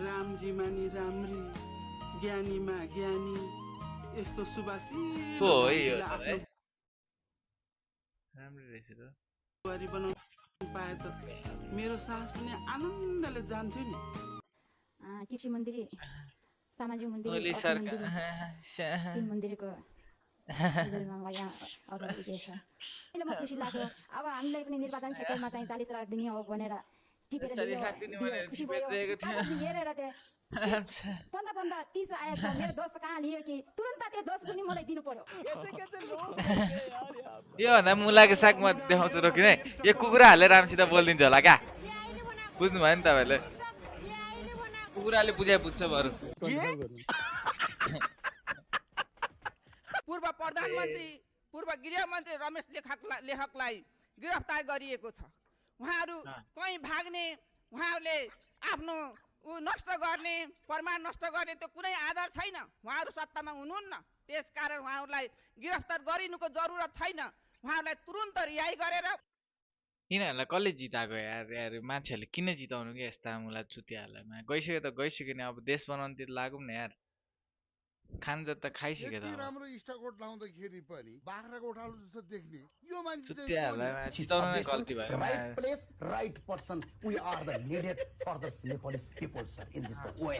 रामजीमा नि राम्री ज्ञानीमा ज्ञानी यस्तो सुबासी को हो यो त राम्रै रहेछ त बुहारी बनाउनु पाए त मेरो सास पनि आनन्दले जान्थ्यो नि कृषि मन्दिर सामाजिक मन्दिर ओली अर्थ सरकार मन्दिर तीन मन्दिरको यहाँ अगाडि उभिएछ म खुसी लाग्यो अब हामीलाई पनि निर्वाचन क्षेत्रमा चाहिँ 40 लाख दिने हो भनेर टिपेर दियो खुसी भयो हेरेर पन्ध्र 30 आएछ मेरो दोस्त कहाँ लियो कि तुरन्त त्यो दोस्त पनि मलाई दिनु पर्यो यो भन्दा मुलाको साग म देखाउँछु रोकिने यो कुखुरा हालेर रामसित बोलिदिन्छ होला क्या बुझ्नु भयो नि तपाईँले कुखुराले बुझाइ बुझ्छ बरु पूर्व प्रधानमन्त्री पूर्व गृहमन्त्री रमेश लेखकलाई गिरफ्तार गरिएको छ उहाँहरू कहीँ भाग्ने उहाँहरूले आफ्नो नष्ट गर्ने प्रमाण नष्ट गर्ने त्यो कुनै आधार छैन उहाँहरू सत्तामा हुनुहुन्न त्यसकारण उहाँहरूलाई गिरफ्तार गरिनुको जरुरत छैन उहाँहरूलाई तुरुन्त रिहाई गरेर यिनीहरूलाई कसले जिताएको यार मान्छेहरूले किन जिताउनु कि यस्ता मुला चुतियाहरूलाई गइसक्यो त गइसक्यो नि अब देश बनाउनुतिर लागौँ न यार खान जता खाइसक्यो त राम्रो इस्टकोट लाउँदाखेरि पनि बाख्राको उठालो जस्तो देख्ने यो मान्छे चुतियाहरूलाई जिताउनु नै गल्ती भयो right place right person we are the needed for the Nepalese people sir in this way